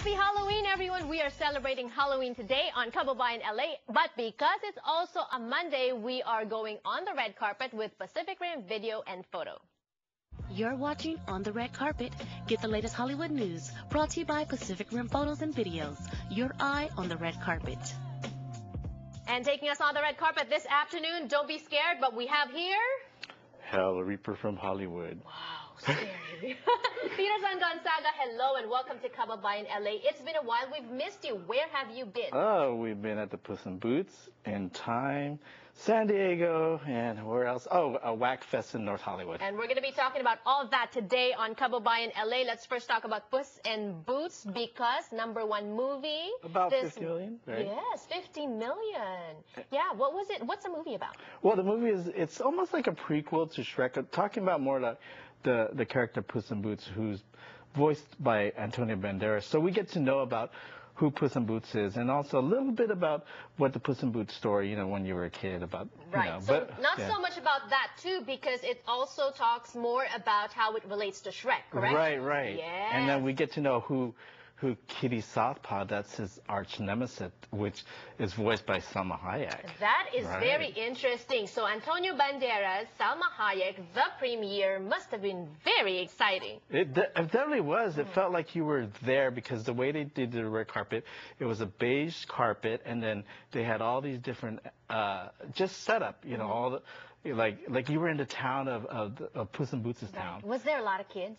Happy Halloween, everyone. We are celebrating Halloween today on Kababayan, LA. But because it's also a Monday, we are going on the red carpet with Pacific Rim Video and Photo. You're watching On the Red Carpet. Get the latest Hollywood news brought to you by Pacific Rim Photos and Videos. Your eye on the red carpet. And taking us on the red carpet this afternoon, don't be scared, but we have here... Hell Reaper from Hollywood. Wow, scary. Peter San Gonzaga, hello and welcome to Kababayan, LA. It's been a while. We've missed you. Where have you been? Oh, we've been at the Puss in Boots in Time, San Diego, and where else? Oh, a Whack Fest in North Hollywood. And we're going to be talking about all of that today on Kababayan, LA. Let's first talk about Puss in Boots because #1 movie. About 50 million, right? Yes, 50 million. Yeah, what was it? What's the movie about? Well, the movie it's almost like a prequel to Shrek, talking about more like the character Puss in Boots, who's voiced by Antonio Banderas. So we get to know about who Puss in Boots is, and also a little bit about what the Puss in Boots story, you know, when you were a kid about. Right. You know, so but, not so much about that too, because it also talks more about how it relates to Shrek, correct? Right. Yes. And then we get to know who Kitty Southpaw, that's his arch nemesis, which is voiced by Salma Hayek. That is very interesting. So Antonio Banderas, Salma Hayek, the premiere must have been very exciting. It definitely was. It felt like you were there because the way they did the red carpet, it was a beige carpet, and then they had all these different just setup, you know, all the like you were in the town of Puss in Boots' town. Was there a lot of kids?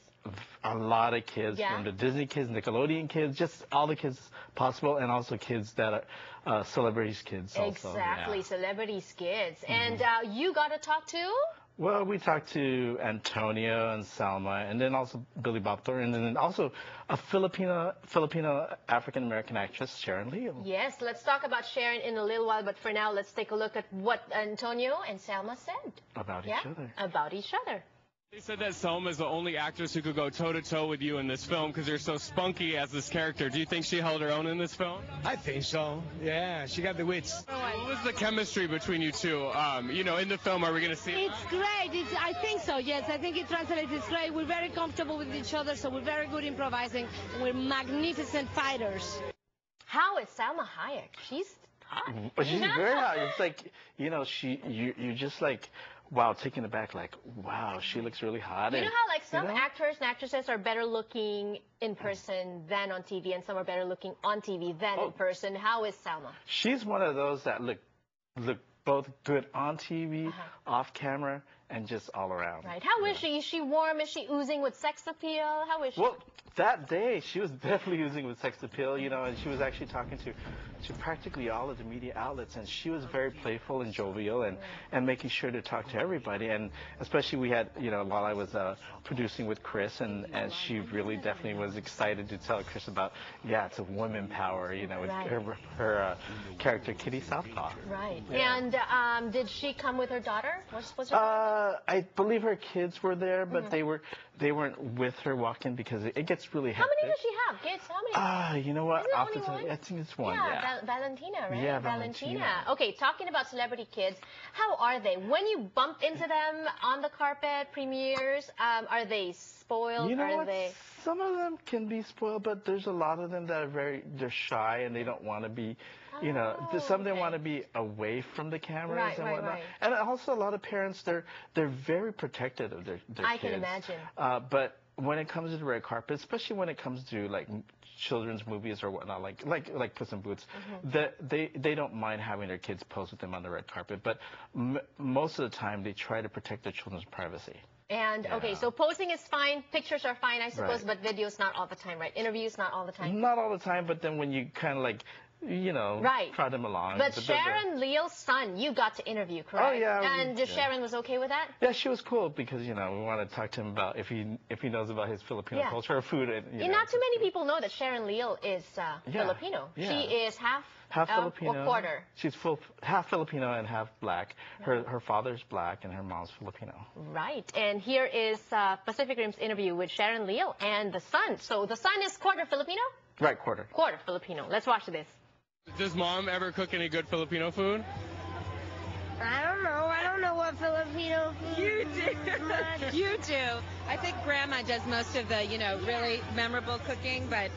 A lot of kids, from the Disney kids, Nickelodeon kids, just all the kids possible, and also kids that are celebrities kids also. Exactly, celebrities kids. And you got to talk to? Well, we talked to Antonio and Salma, and then also Billy Bob Thornton, and then also a Filipino African-American actress, Sharon Leal. Yes, let's talk about Sharon in a little while, but for now, let's take a look at what Antonio and Salma said. About each other. About each other. They said that Selma is the only actress who could go toe-to-toe with you in this film because you're so spunky as this character. Do you think she held her own in this film? I think so. Yeah, she got the wits. What was the chemistry between you two? You know, in the film, are we going to see it? It's great. I think so, yes. I think it translates. It's great. We're very comfortable with each other, so we're very good improvising. We're magnificent fighters. How is Salma Hayek? She's hot. But she's very hot. It's like, you know, you're just like... Wow, taken aback, like, wow, she looks really hot. You know how, like, some actors and actresses are better looking in person than on TV, and some are better looking on TV than in person. How is Salma? She's one of those that look both good on TV, off camera, and just all around. Right. How is she? Is she warm? Is she oozing with sex appeal? How is she? Well, that day, she was definitely oozing with sex appeal, you know, and she was actually talking to practically all of the media outlets, and she was very playful and jovial and making sure to talk to everybody. And especially we had, you know, while I was producing with Chris, and she really definitely was excited to tell Chris about, it's a woman power, you know, with her character, Kitty Southpaw. Right. Yeah. And did she come with her daughter? What's her I believe her kids were there, but they weren't with her walking because it gets really hectic. How many does she have? Kids? How many? You know what? Isn't it only one? I think it's one. Valentina, right? Yeah, Valentina. Okay, talking about celebrity kids, how are they? When you bump into them on the carpet, premieres, are they spoiled? You know what? Some of them can be spoiled, but there's a lot of them that are they're shy and they don't want to be, you know, some of them want to be away from the cameras and whatnot. And also a lot of parents, they're very protective of their kids. I can imagine. But when it comes to the red carpet, especially when it comes to like children's movies or whatnot, like Puss in Boots, they don't mind having their kids pose with them on the red carpet. But most of the time, they try to protect their children's privacy. And, okay, so posing is fine, pictures are fine, I suppose, but video's not all the time, right? Interviews not all the time? Not all the time, but then when you kind of like, you know, try them along. But Sharon Leal's son, you got to interview, correct? Oh, yeah. And Sharon was okay with that? Yeah, she was cool because, you know, we want to talk to him about if he knows about his Filipino culture or food. And, not too many people know that Sharon Leal is Filipino. Yeah. She is half Filipino. Or quarter? She's half Filipino and half black. Her father's black and her mom's Filipino. Right. And here is Pacific Rim's interview with Sharon Leal and the son. So the son is quarter Filipino? Right, quarter. Quarter Filipino. Let's watch this. Does Mom ever cook any good Filipino food? I don't know. know what Filipino food You do. much. You do. I think Grandma does most of the, really memorable cooking, but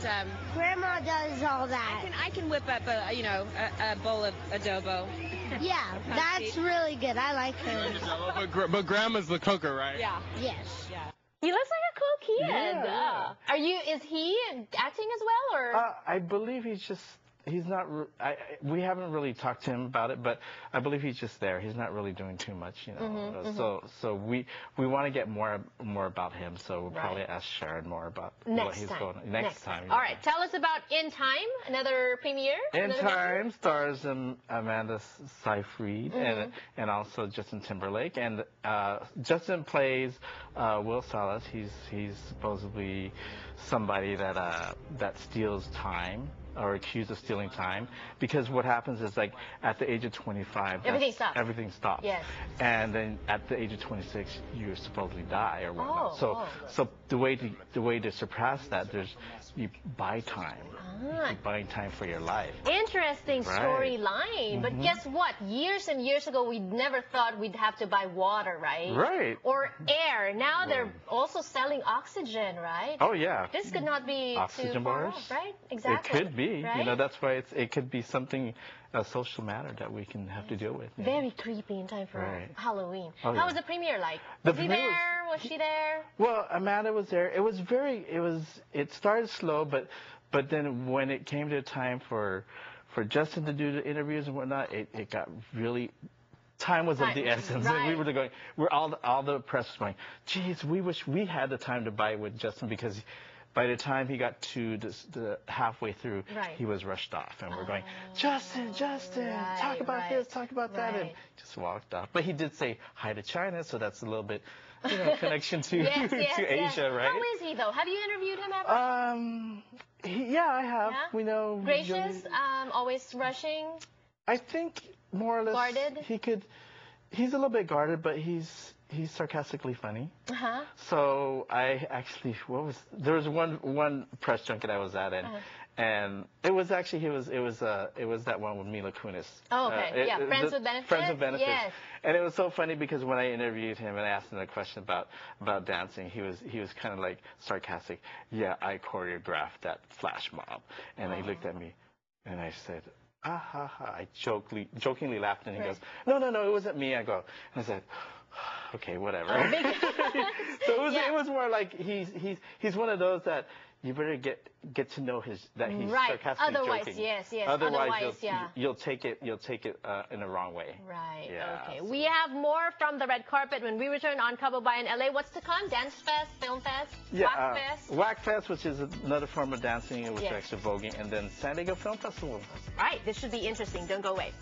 Grandma does all that. I can whip up a bowl of adobo. Yeah, that's really good. I like her. But Grandma's the cooker, right? Yeah. Yes. Yeah. He looks like a cool kid. Yeah. Is he acting as well, or? I believe he's not. We haven't really talked to him about it, but I believe he's just there. He's not really doing too much, So we want to get more about him. So we'll probably ask Sharon more about what he's going on next time. All right, tell us about In Time, another premiere. In Time stars Amanda Seyfried and also Justin Timberlake, and Justin plays Will Salas. He's supposedly somebody that steals time, or accused of stealing time, because what happens is, like, at the age of 25, everything stops. Yes. And then at the age of 26, you supposedly die or whatnot. So the way to surpass that, you buy time. You buy time for your life. Interesting storyline. But guess what? Years and years ago, we never thought we'd have to buy water, right? Right. Or air. Now they're also selling oxygen, right? Oh yeah. This could not be Oxygen too far bars? off, right? Exactly. It could be. Right? That's why it could be something, a social matter that we can have to deal with. Very creepy in time for Halloween. Oh, How was the premiere like? The Was he premiere there? Was she there? Well, Amanda was there. It started slow, but then when it came to time for Justin to do the interviews and whatnot, it got really. Time was of the essence. Right. We were all the press was going, geez, we wish we had the time to buy with Justin, because by the time he got to the halfway through, he was rushed off, and we're going, Justin, talk about this, talk about that, and just walked off. But he did say hi to China, so that's a little bit, connection to to Asia, right? How is he though? Have you interviewed him ever? Yeah, I have. Yeah? We know. Gracious, always rushing. I think more or less Guarded? He's a little bit guarded, but he's sarcastically funny. So I actually, there was one press junket I was at, and it was actually it was that one with Mila Kunis. Oh, okay. Friends with Benefits. Friends with Benefits. Yes. And it was so funny because when I interviewed him and I asked him a question about dancing, he was kind of like sarcastic. Yeah, I choreographed that flash mob, and he looked at me, and I said, ha ha ha. I jokingly laughed, and he goes, no, it wasn't me. I go, and I said, okay, whatever. So it was more like he's one of those that you better get to know he's sarcastically joking. Yes. Otherwise, you'll take it in the wrong way. Right. Yeah, Okay. so. We have more from the red carpet when we return on Kababayan LA. What's to come? Dance Fest, Film Fest, Whack Fest. Whack Fest, which is another form of dancing, which is extra voguing, and then San Diego Film Festival. All right. This should be interesting. Don't go away.